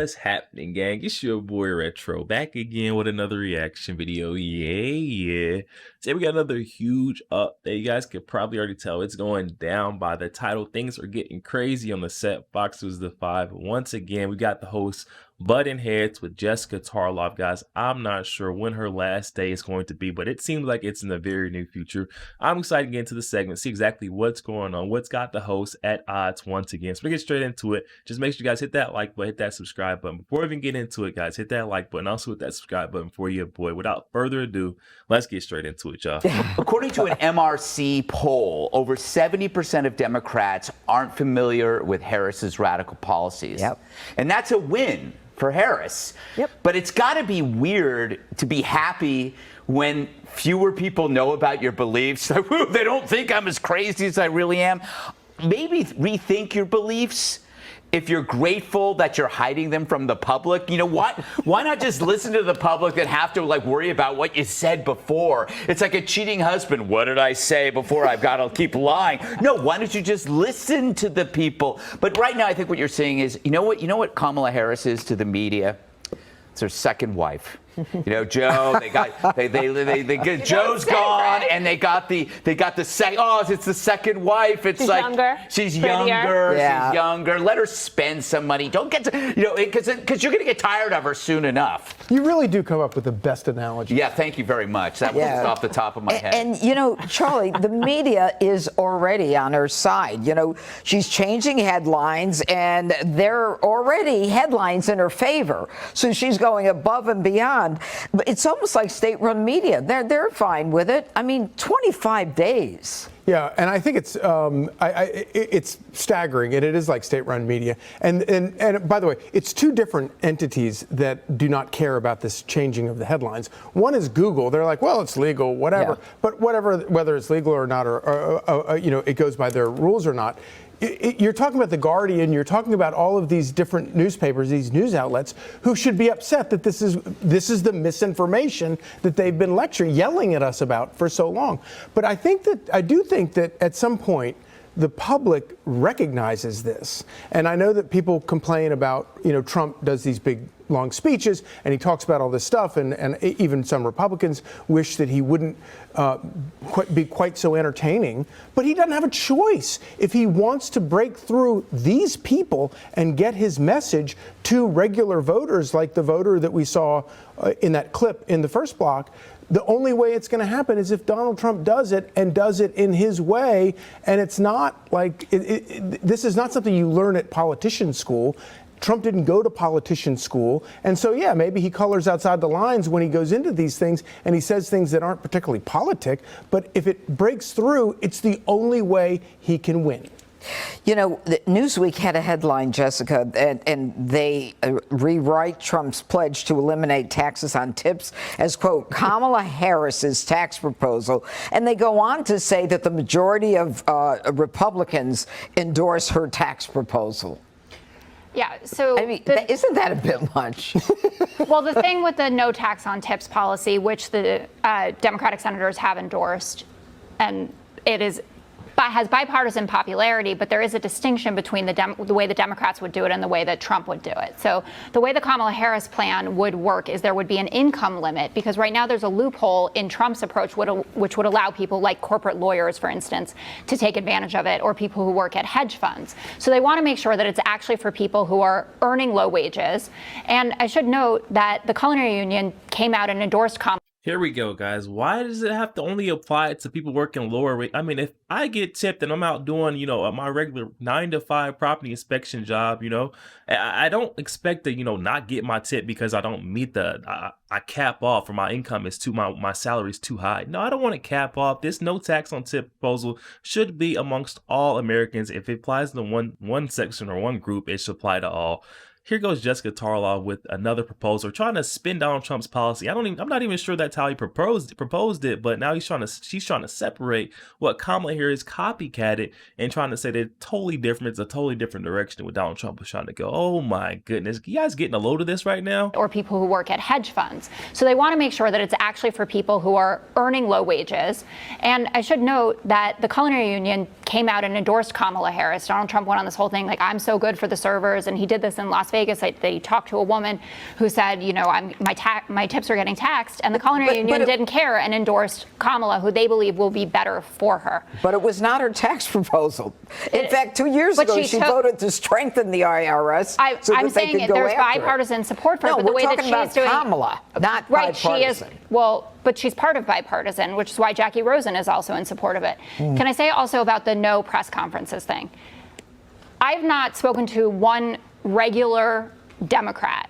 What's happening, gang? It's your boy Retro back again with another reaction video. Yeah. Today we got another huge update. You guys could probably already tell it's going down by the title. Things are getting crazy on the set. Fox was the 5. Once again, we got the host butting heads with Jessica Tarlov. Guys, I'm not sure when her last day is going to be, but it seems like it's in the very near future. I'm excited to get into the segment, see exactly what's going on, what's got the host at odds once again. So we get straight into it. Just make sure you guys hit that like button, hit that subscribe button. Before we even get into it, guys, hit that like button, also hit that subscribe button for your boy. Without further ado, let's get straight into it, y'all. According to an MRC poll, over 70% of Democrats aren't familiar with Harris's radical policies. And that's a win for Harris. But it's got to be weird to be happy when fewer people know about your beliefs. Like, they don't think I'm as crazy as I really am. Maybe rethink your beliefs. If you're grateful that you're hiding them from the public, you know what? Why not just listen to the public and have to worry about what you said before? It's like a cheating husband. What did I say before? I've got to keep lying. No, why don't you just listen to the people? But right now, I think what you're saying is, you know what Kamala Harris is to the media? It's her second wife. You know, Joe. They get Joe's gone, right? And they got the second. Oh, it's the second wife. It's she's like younger, she's younger. Yeah. She's younger. Let her spend some money. Don't get to because you're gonna get tired of her soon enough. You really do come up with the best analogy. Yeah, thank you very much. That was just off the top of my head. And you know, Charlie, the media is already on her side. You know, she's changing headlines, and they're already headlines in her favor. So she's going above and beyond. But it's almost like state-run media. They're fine with it. I mean, 25 days. Yeah, and I think it's staggering, and it is like state-run media. And by the way, it's two different entities that do not care about this changing of the headlines. One is Google. They're like, well, it's legal, whatever. Yeah. But whether it's legal or not, or you know, it goes by their rules or not. You're talking about The Guardian, you're talking about all of these different newspapers, these news outlets, who should be upset that this is the misinformation that they've been yelling at us about for so long. But I do think that at some point, the public recognizes this. And I know that people complain about, you know, Trump does these big, long speeches, and he talks about all this stuff, and even some Republicans wish that he wouldn't be quite so entertaining. But he doesn't have a choice. If he wants to break through these people and get his message to regular voters, like the voter that we saw in that clip in the first block, the only way it's going to happen is if Donald Trump does it and does it in his way. And it's not like this is not something you learn at politician school. Trump didn't go to politician school. And so, yeah, maybe he colors outside the lines when he goes into these things and he says things that aren't particularly politic. But if it breaks through, it's the only way he can win. You know, Newsweek had a headline, Jessica, and they rewrite Trump's pledge to eliminate taxes on tips as, quote, Kamala Harris's tax proposal. And they go on to say that the majority of Republicans endorse her tax proposal. Yeah, so I mean, isn't that a bit much? Well, the thing with the no tax on tips policy, which the Democratic senators have endorsed, and it has bipartisan popularity, but there is a distinction between the way the Democrats would do it and the way that Trump would do it. So the way the Kamala Harris plan would work is there would be an income limit, because right now there's a loophole in Trump's approach which would allow people like corporate lawyers, for instance, to take advantage of it, or people who work at hedge funds. So they want to make sure that it's actually for people who are earning low wages. And I should note that the Culinary Union came out and endorsed Kamala. Here we go, guys. Why does it have to only apply to people working lower rate? I mean, if I get tipped and I'm out doing, you know, my regular 9-to-5 property inspection job, you know, I don't expect to, you know, not get my tip because I don't meet I cap off or my income is my salary is too high. No, I don't want to cap off. This no tax on tip proposal should be amongst all Americans. If it applies to one section or one group, it should apply to all. Here goes Jessica Tarlov with another proposal, trying to spin down Trump's policy. I'm not even sure that's how he proposed it, but now she's trying to separate what Kamala Harris copycatted and trying to say they're totally different. It's a totally different direction than what Donald Trump was trying to go. Oh my goodness, you guys getting a load of this right now? Or people who work at hedge funds. So they want to make sure that it's actually for people who are earning low wages. And I should note that the Culinary Union came out and endorsed Kamala Harris. Donald Trump went on this whole thing like, I'm so good for the servers, and he did this in Las Vegas. Vegas. They talked to a woman who said, you know, my tips are getting taxed, and the culinary union didn't care and endorsed Kamala, who they believe will be better for her. But it was not her tax proposal. In fact, 2 years ago, she voted to strengthen the IRS. I'm saying there's bipartisan support for it, but the way that she's doing Kamala, not bipartisan. She is, but she's part of bipartisan, which is why Jackie Rosen is also in support of it. Can I say also about the no press conferences thing? I've not spoken to one regular Democrat,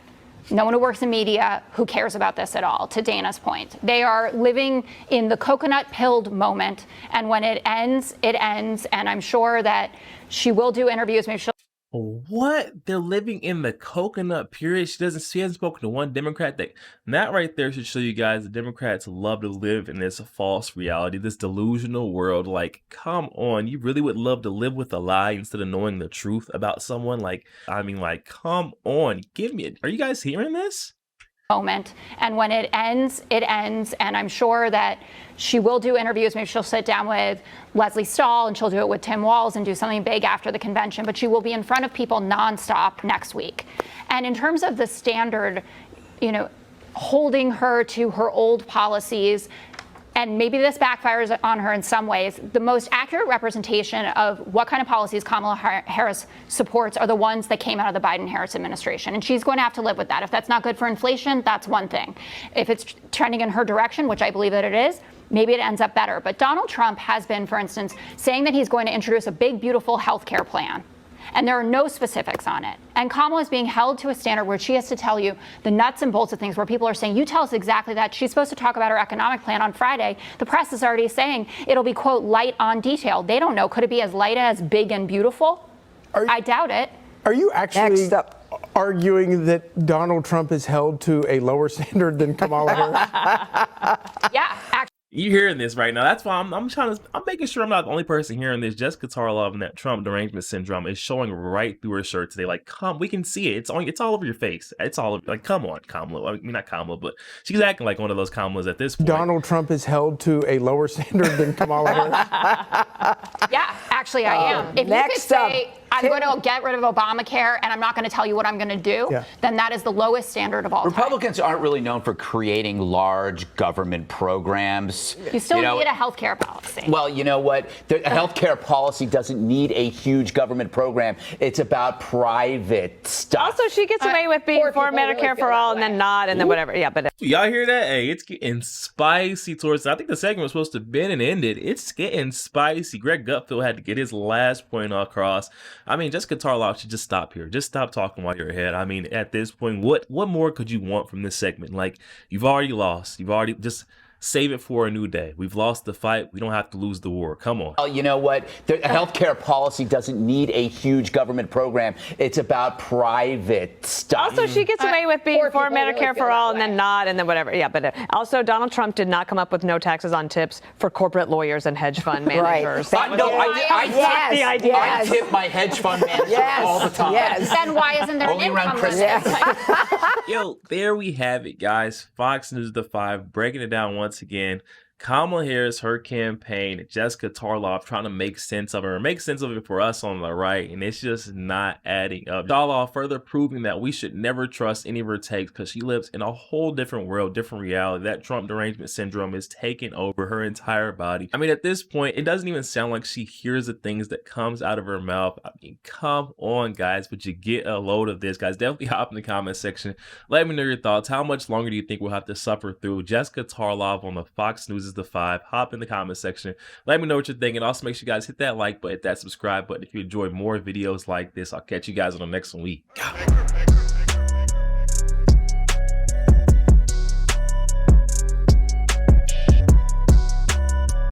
no one who works in media, who cares about this at all, to Dana's point. They are living in the coconut-pilled moment, and when it ends, and I'm sure that she will do interviews. Maybe she'll. What? They're living in the coconut period? She hasn't spoken to one Democrat. That right there should show you guys the Democrats love to live in this false reality, this delusional world. Like, come on, you really would love to live with a lie instead of knowing the truth about someone? Like, I mean, like, come on, are you guys hearing this? Moment, and when it ends, and I'm sure that she will do interviews. Maybe she'll sit down with Leslie Stahl, and she'll do it with Tim Walz and do something big after the convention, but she will be in front of people nonstop next week. And in terms of the standard, you know, holding her to her old policies, and maybe this backfires on her in some ways, the most accurate representation of what kind of policies Kamala Harris supports are the ones that came out of the Biden-Harris administration. And she's going to have to live with that. If that's not good for inflation, that's one thing. If it's trending in her direction, which I believe that it is, maybe it ends up better. But Donald Trump has been, for instance, saying that he's going to introduce a big, beautiful health care plan. And there are no specifics on it. And Kamala is being held to a standard where she has to tell you the nuts and bolts of things, where people are saying, you tell us exactly that. She's supposed to talk about her economic plan on Friday. The press is already saying it'll be, quote, light on detail. They don't know. Could it be as light as big and beautiful? I doubt it. Are you actually arguing that Donald Trump is held to a lower standard than Kamala Harris? Yeah, actually. You're hearing this right now. That's why I'm making sure I'm not the only person hearing this. Jessica Tarlov and that Trump derangement syndrome is showing right through her shirt today. Like, we can see it. It's all over your face. It's all over. Like, come on, Kamala. I mean, not Kamala, but she's acting like one of those Kamalas at this point. Donald Trump is held to a lower standard than Kamala Harris. Yeah, actually, I am. If you could say, I'm going to get rid of Obamacare and I'm not going to tell you what I'm going to do, then that is the lowest standard of all Republicans aren't really known for creating large government programs. You still need a health care policy. Well, you know what? A health care policy doesn't need a huge government program. It's about private stuff. Also, she gets away with being for Medicare for all and then not, and then whatever. Yeah, but y'all hear that? Hey, it's getting spicy towards. I think the segment was supposed to have been and ended. It's getting spicy. Greg Gutfeld had to get his last point across. I mean, Jessica Tarlov should just stop here. Just stop talking while you're ahead. I mean, at this point, what more could you want from this segment? Like, you've already lost. You've already just save it for a new day. We've lost the fight. We don't have to lose the war. Come on. Well, you know what? A health care policy doesn't need a huge government program. It's about private stuff. Also, she gets away with being for Medicare for all and then not, and then whatever. Yeah, but also, Donald Trump did not come up with no taxes on tips for corporate lawyers and hedge fund managers. I tip my hedge fund managers all the time. Yes. Then why isn't there an income limit? Yo, there we have it, guys. Fox News The 5 breaking it down once again. Kamala Harris, her campaign, Jessica Tarlov trying to make sense of her, make sense of it for us on the right, and it's just not adding up. Tarlov further proving that we should never trust any of her takes because she lives in a whole different world, different reality. That Trump derangement syndrome is taking over her entire body. I mean, at this point, it doesn't even sound like she hears the things that comes out of her mouth. I mean, come on, guys, but you get a load of this, guys. Definitely hop in the comment section. Let me know your thoughts. How much longer do you think we'll have to suffer through Jessica Tarlov on the Fox News is the 5? Hop in the comment section. Let me know what you're thinking. Also, make sure you guys hit that like button, hit that subscribe button if you enjoy more videos like this. I'll catch you guys on the next one.